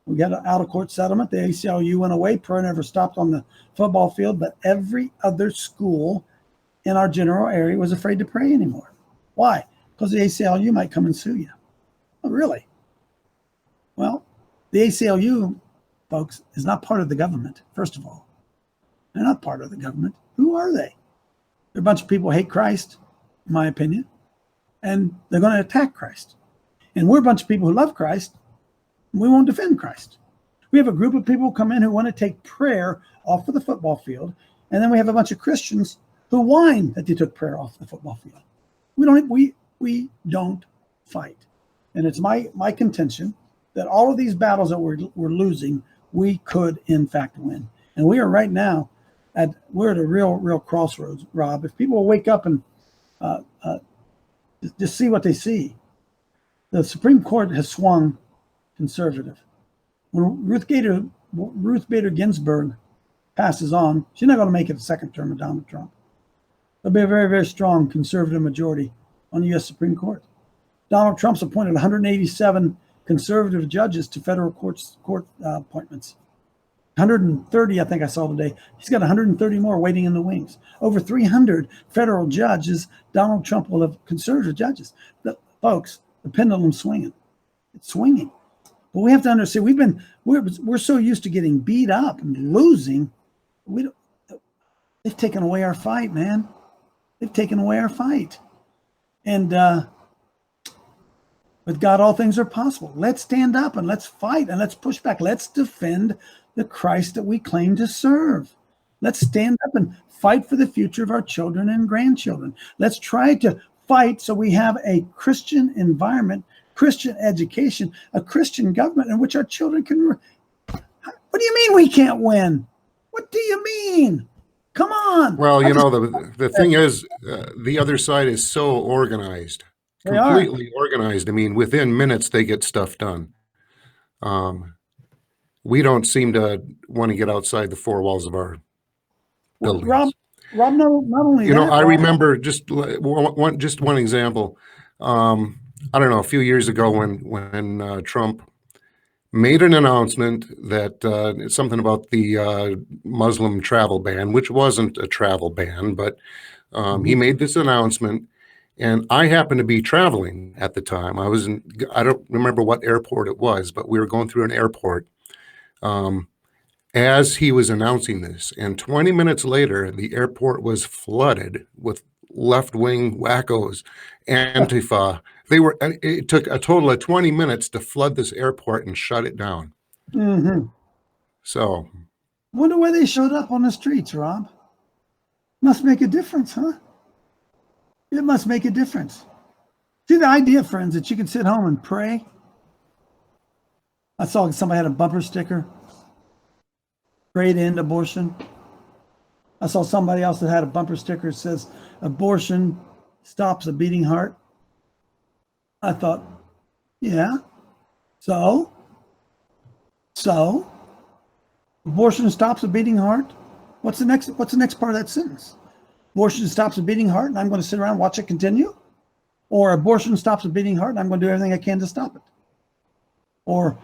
we got an out-of-court settlement. The ACLU went away. Pro never stopped on the football field, but every other school in our general area was afraid to pray anymore. Why? Because the ACLU might come and sue you. Oh, really? Well, the ACLU, folks, is not part of the government, first of all. They're not part of the government. Who are they? They're a bunch of people who hate Christ, in my opinion, and they're going to attack Christ. And we're a bunch of people who love Christ, and we won't defend Christ. We have a group of people who come in who want to take prayer off of the football field, and then we have a bunch of Christians who whine that they took prayer off the football field. We don't fight. And it's my contention that all of these battles that we're losing, we could in fact win. And we are right now we're at a real crossroads, Rob. If people wake up and just see what they see, the Supreme Court has swung conservative. When Ruth Bader Ginsburg passes on, she's not going to make it a second term of Donald Trump. There'll be a very, very strong conservative majority on the U.S. Supreme Court. Donald Trump's appointed 187 conservative judges to federal court appointments. 130, I think I saw today. He's got 130 more waiting in the wings. Over 300 federal judges, Donald Trump will have conservative judges. Folks, the pendulum's swinging. It's swinging. But we have to understand, we're so used to getting beat up and losing. They've taken away our fight, man. They've taken away our fight. And with God, all things are possible. Let's stand up and let's fight and let's push back. Let's defend the Christ that we claim to serve. Let's stand up and fight for the future of our children and grandchildren. Let's try to fight so we have a Christian environment Christian education, a Christian government in which our children can. What do you mean we can't win? What do you mean? Come on. Well, the thing is, the other side is so organized, They are. completely organized. I mean, within minutes they get stuff done. We don't seem to want to get outside the four walls of our buildings. Rob, not only that. I remember just one example. I don't know, a few years ago when Trump made an announcement that something about the Muslim travel ban, which wasn't a travel ban, but he made this announcement, and I happened to be traveling at the time. I don't remember what airport it was, but we were going through an airport as he was announcing this, and 20 minutes later, the airport was flooded with left-wing wackos, Antifa. It took a total of 20 minutes to flood this airport and shut it down. Mm-hmm. So, wonder why they showed up on the streets, Rob. Must make a difference, huh? It must make a difference. See, the idea, friends, that you can sit home and pray. I saw somebody had a bumper sticker, prayed to end abortion. I saw somebody else that had a bumper sticker that says, abortion stops a beating heart. I thought, yeah, so abortion stops a beating heart. What's the next part of that sentence? Abortion stops a beating heart and I'm going to sit around and watch it continue? Or abortion stops a beating heart and I'm going to do everything I can to stop it? Or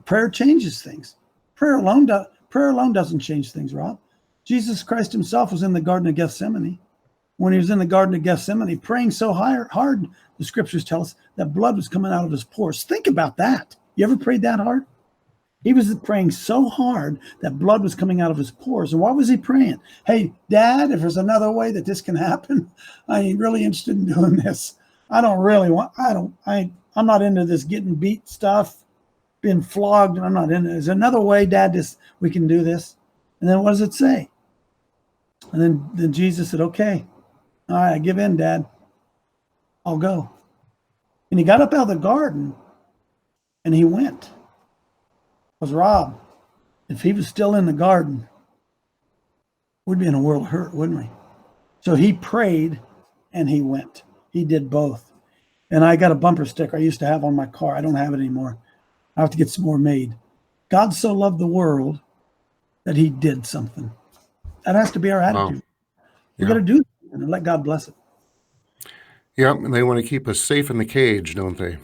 prayer changes things. Prayer alone doesn't change things, Rob. Jesus Christ himself was in the Garden of Gethsemane. When he was in the Garden of Gethsemane, praying so hard, the scriptures tell us that blood was coming out of his pores. Think about that. You ever prayed that hard? He was praying so hard that blood was coming out of his pores. And what was he praying? Hey, Dad, if there's another way that this can happen, I ain't really interested in doing this. I'm not into this getting beat stuff, being flogged. I'm not into it. Is there another way, Dad, we can do this? And then what does it say? And then Jesus said, okay, all right, I give in, Dad. I'll go. And he got up out of the garden and he went. Because Rob, if he was still in the garden, we'd be in a world of hurt, wouldn't we? So he prayed and he went. He did both. And I got a bumper sticker I used to have on my car. I don't have it anymore. I have to get some more made. God so loved the world that he did something. That has to be our attitude. We got to do it and let God bless it. Yeah, and they want to keep us safe in the cage, don't they?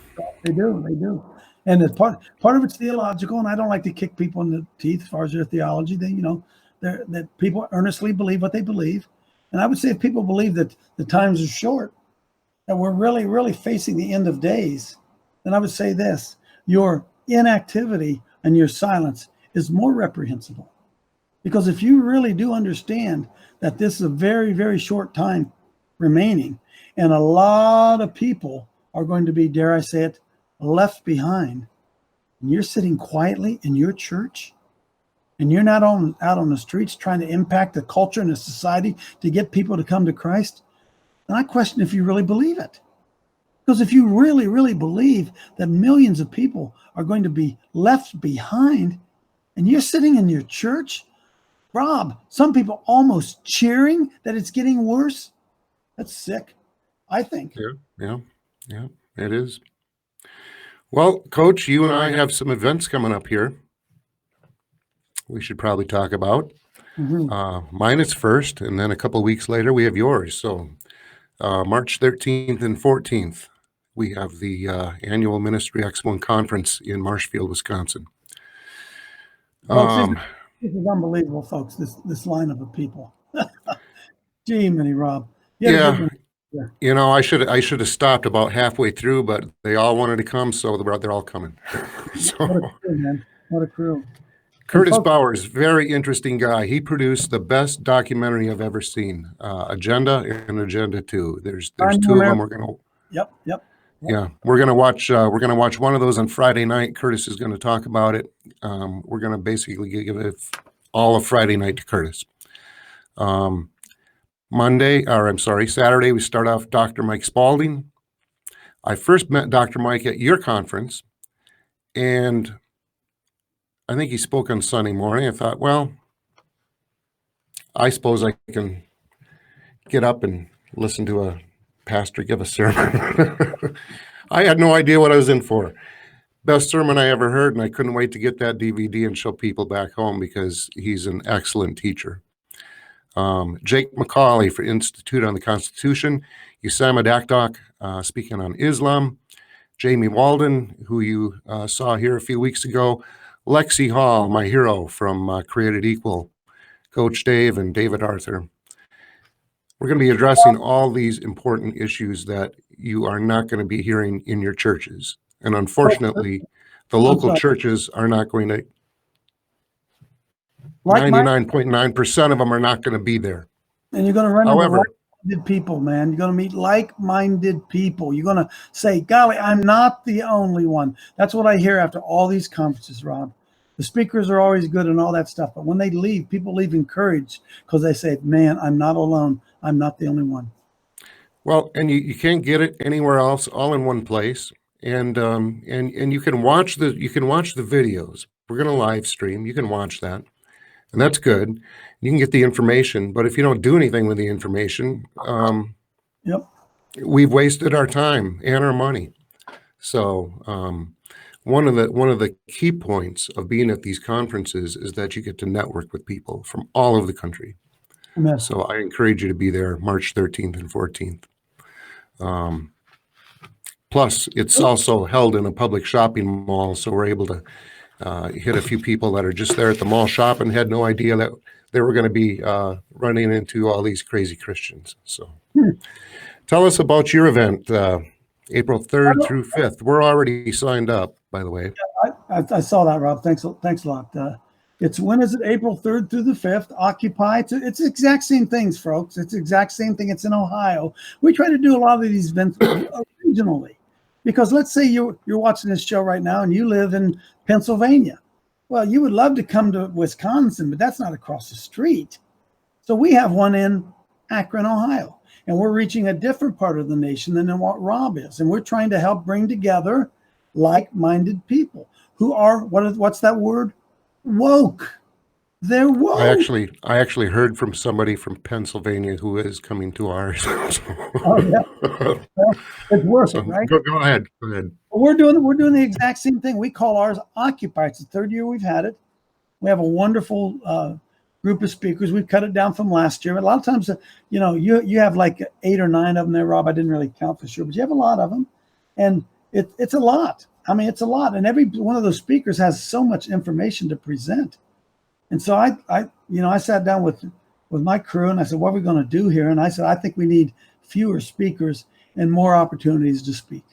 They do. And the part of it's theological, and I don't like to kick people in the teeth as far as their theology. That people earnestly believe what they believe. And I would say if people believe that the times are short, that we're really, really facing the end of days, then I would say this: your inactivity and your silence is more reprehensible. Because if you really do understand that this is a very, very short time remaining, and a lot of people are going to be, dare I say it, left behind, and you're sitting quietly in your church, and you're not out on the streets trying to impact the culture and the society to get people to come to Christ, then I question if you really believe it. Because if you really, really believe that millions of people are going to be left behind, and you're sitting in your church, Rob, some people almost cheering that it's getting worse. That's sick, I think. Yeah, it is. Well, Coach, you and I have some events coming up here we should probably talk about. Mine is first, and then a couple of weeks later, we have yours. So March 13th and 14th, we have the annual Ministry Expo and Conference in Marshfield, Wisconsin. Folks, this is unbelievable, folks, this lineup of people. Gee, many, Rob. Yeah. I should have stopped about halfway through, but they all wanted to come, so they're all coming. What a crew, man. What a crew. Curtis Bowers, very interesting guy. He produced the best documentary I've ever seen. Agenda and Agenda 2. There's two of them. We're gonna. Yep. Yeah, we're gonna watch. We're gonna watch one of those on Friday night. Curtis is going to talk about it. We're gonna basically give it all of Friday night to Curtis. Saturday, we start off Dr. Mike Spalding. I first met Dr. Mike at your conference, and I think he spoke on Sunday morning. I thought, well, I suppose I can get up and listen to a pastor give a sermon. I had no idea what I was in for. Best sermon I ever heard, and I couldn't wait to get that DVD and show people back home because he's an excellent teacher. Jake McCauley for Institute on the Constitution, Usama Dakdok speaking on Islam, Jamie Walden, who you saw here a few weeks ago, Lexi Hall, my hero from Created Equal, Coach Dave and David Arthur. We're going to be addressing all these important issues that you are not going to be hearing in your churches. And unfortunately, the local churches are not going to, 99.9% of them are not going to be there. And you're going to run into However, like-minded people, man. You're going to meet like-minded people. You're going to say, golly, I'm not the only one. That's what I hear after all these conferences, Rob. The speakers are always good and all that stuff. But when they leave, people leave encouraged because they say, man, I'm not alone. I'm not the only one. Well, and you can't get it anywhere else, all in one place. And you can watch the videos. We're going to live stream. You can watch that, and that's good. You can get the information, but if you don't do anything with the information, we've wasted our time and our money. So one of the key points of being at these conferences is that you get to network with people from all over the country. Amen. So I encourage you to be there March 13th and 14th. Plus, it's also held in a public shopping mall, so we're able to hit a few people that are just there at the mall shopping, had no idea that they were going to be running into all these crazy Christians. So tell us about your event, April 3rd through 5th. We're already signed up, by the way. I saw that, Rob. Thanks a lot. When is it? April 3rd through the 5th. Occupy. It's the exact same things, folks. It's the exact same thing. It's in Ohio. We try to do a lot of these events regionally. Because let's say you're watching this show right now and you live in Pennsylvania. Well, you would love to come to Wisconsin, but that's not across the street. So we have one in Akron, Ohio, and we're reaching a different part of the nation than what Rob is. And we're trying to help bring together like-minded people who are, what's that word? Woke. They're woke. I actually heard from somebody from Pennsylvania who is coming to ours. Oh yeah, well, it's worth it, right? Go ahead. We're doing the exact same thing. We call ours Occupy. It's the third year we've had it. We have a wonderful group of speakers. We've cut it down from last year. But a lot of times, you have like 8 or 9 of them there, Rob. I didn't really count for sure, but you have a lot of them, and it's a lot. I mean, it's a lot, and every one of those speakers has so much information to present. And so I sat down with my crew and I said, what are we going to do here? And I said, I think we need fewer speakers and more opportunities to speak.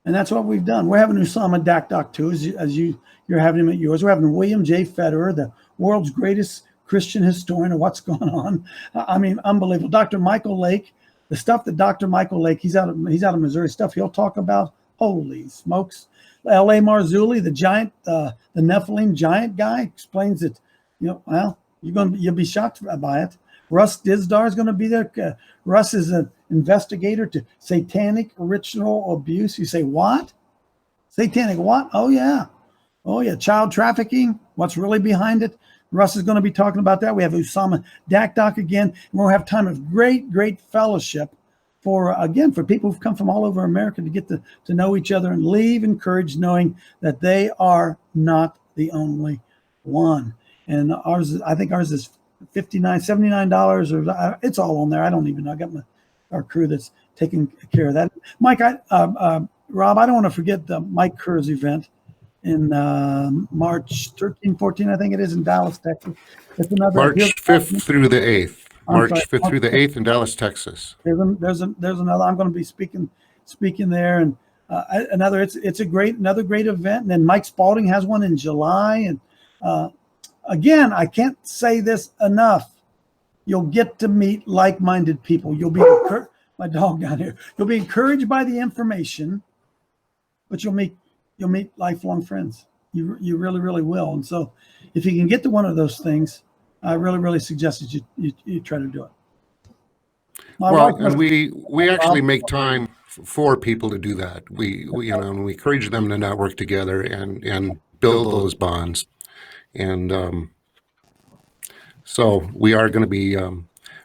And that's what we've done. We're having Usama Dakdok too, as you're having him at yours. We're having William J. Federer, the world's greatest Christian historian of what's going on. I mean, unbelievable. Dr. Michael Lake, the stuff that Dr. Michael Lake, he's out of Missouri, stuff he'll talk about. Holy smokes. L.A. Marzulli, the giant, the Nephilim giant guy, explains that, you'll be shocked by it. Russ Dizdar is going to be there. Russ is an investigator to satanic ritual abuse. You say, what? Satanic what? Oh, yeah. Child trafficking. What's really behind it? Russ is going to be talking about that. We have Usama Dakdok again. And we'll have time of great, great fellowship for people who've come from all over America to get to know each other and leave encouraged knowing that they are not the only one. And I think ours is $79, or it's all on there. I don't even know. I got our crew that's taking care of that. Mike, Rob, I don't want to forget the Mike Kerr's event in March 13, 14, I think it is, in Dallas, Texas. It's another March 5th through the 8th. March 5th through the 8th in Dallas, Texas. There's another. I'm going to be speaking there, and it's another great event. And then Mike Spalding has one in July, and again, I can't say this enough. You'll get to meet like-minded people. You'll be my dog down here. You'll be encouraged by the information, but you'll meet lifelong friends. You really, really will. And so, if you can get to one of those things, I really, really suggest that you try to do it. And we actually make time for people to do that. We and we encourage them to network together and build those bonds. And so we are going to be.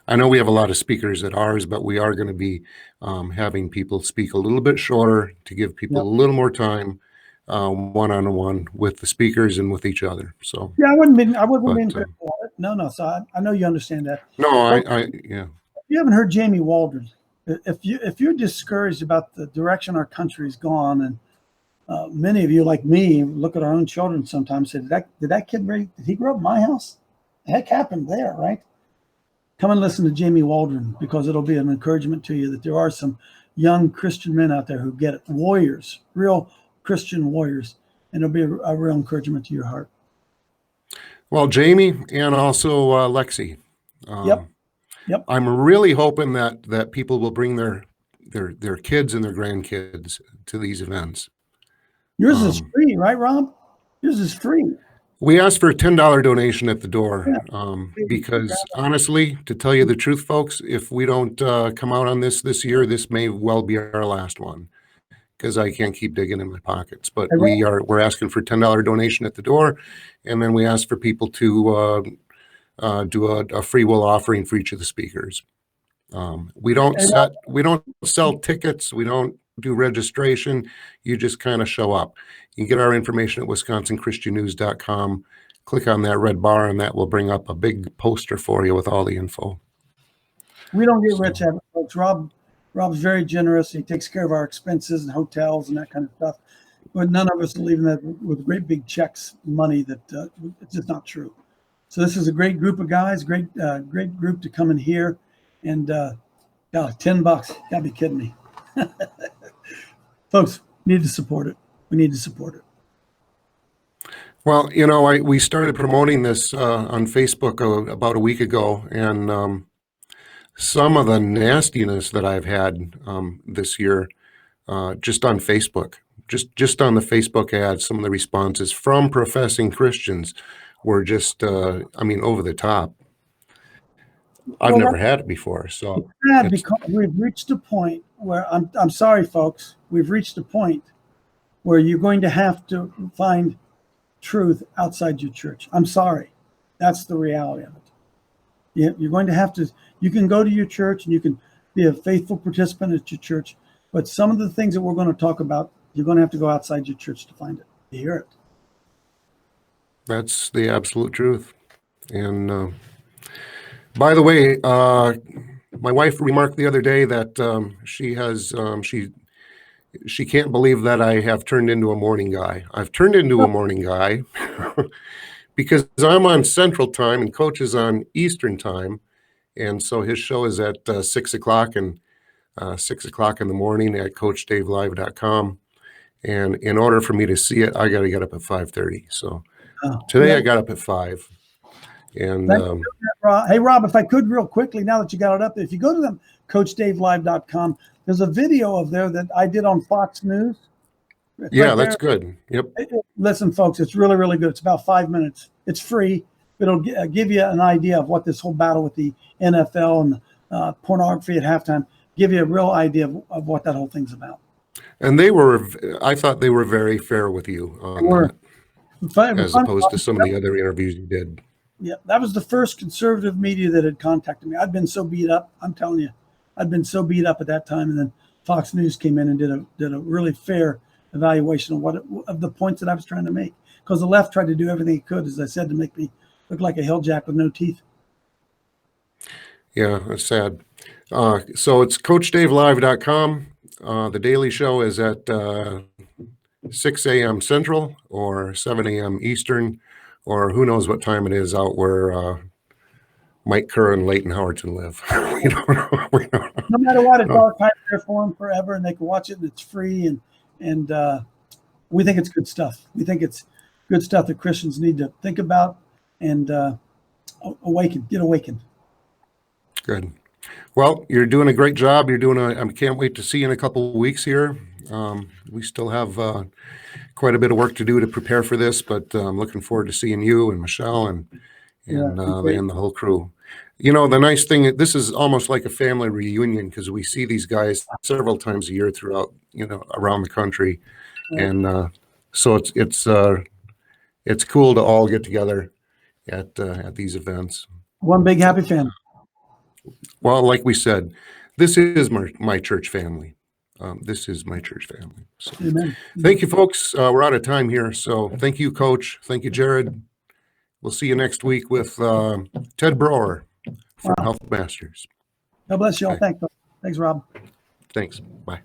I know we have a lot of speakers at ours, but we are going to be having people speak a little bit shorter to give people Yep. a little more time, one-on-one with the speakers and with each other. So Yeah, I wouldn't be But, critical of it. No. So I know you understand that. no, Well, yeah. if you haven't heard Jamie Waldron, if you're discouraged about the direction our country's gone, and many of you like me look at our own children sometimes and say, did that kid did he grow up in my house? The heck happened there, right? Come and listen to Jamie Waldron, because it'll be an encouragement to you that there are some young Christian men out there who get it, warriors, real Christian warriors, and it'll be a real encouragement to your heart. Well, Jamie and also Lexi. Yep. I'm really hoping that people will bring their kids and their grandkids to these events. Yours is free, right, Rob? Yours is free. We asked for a $10 donation at the door Yeah. because honestly, to tell you the truth, folks, if we don't come out on this year, this may well be our last one, because I can't keep digging in my pockets. But we're asking for $10 donation at the door, and then we ask for people to do a free will offering for each of the speakers. We don't sell tickets. We don't do registration. You just kind of show up. You can get our information at wisconsinchristiannews.com. Click on that red bar, and that will bring up a big poster for you with all the info. We don't get rich at it, folks. Rob's very generous. He takes care of our expenses and hotels and that kind of stuff. But none of us are leaving that with great big checks, money that it's just not true. So this is a great group of guys, great group to come in here, and $10. Gotta be kidding me. Folks, we need to support it. We need to support it. Well, we started promoting this on Facebook about a week ago, and some of the nastiness that I've had this year, just on Facebook, just on the Facebook ads, some of the responses from professing Christians were just, over the top. I've never had it before, so it's sad because we've reached a point where I'm sorry, folks. We've reached a point where you're going to have to find truth outside your church. I'm sorry. That's the reality of it. You're going to have to. You can go to your church and you can be a faithful participant at your church, but some of the things that we're going to talk about, you're going to have to go outside your church to find it, to hear it. That's the absolute truth. And by the way, my wife remarked the other day that she can't believe that I have turned into a morning guy. I've turned into a morning guy because I'm on Central Time and Coach is on Eastern Time, and so his show is at 6 o'clock and 6 o'clock in the morning at CoachDaveLive.com. And in order for me to see it, I got to get up at 5:30. So today I got up at 5. And hey, Rob, if I could real quickly, now that you got it up, if you go to them, CoachDaveLive.com, there's a video of there that I did on Fox News. Yeah, that's good. Yep. Listen, folks, it's really, really good. It's about 5 minutes. It's free. It'll give you an idea of what this whole battle with the NFL and pornography at halftime, give you a real idea of what that whole thing's about. And I thought they were very fair with you on that, as opposed to some of the other interviews you did. Yeah, that was the first conservative media that had contacted me. I'd been so beat up. I'm telling you, I'd been so beat up at that time. And then Fox News came in and did a really fair evaluation of the points that I was trying to make. Because the left tried to do everything it could, as I said, to make me look like a hilljack with no teeth. Yeah, that's sad. So it's CoachDaveLive.com. The daily show is at 6 a.m. Central or 7 a.m. Eastern, or who knows what time it is out where Mike Kerr and Leighton Howerton live. We don't know. No matter what, it's archived there for them forever, and they can watch it, and it's free. And we think it's good stuff. We think it's good stuff that Christians need to think about and get awakened. Good. Well, you're doing a great job. I can't wait to see you in a couple of weeks here. We still have quite a bit of work to do to prepare for this, but I'm looking forward to seeing you and Michelle and the whole crew. You know, the nice thing, this is almost like a family reunion because we see these guys several times a year throughout, around the country. Right. And so it's cool to all get together at these events. One big happy family. Well, like we said, this is my church family. This is my church family. So Amen. thank you, folks. We're out of time here. So thank you, Coach. Thank you, Jared. We'll see you next week with Ted Brower from Health Masters. God bless you all. Okay. Thanks, Rob. Thanks. Bye.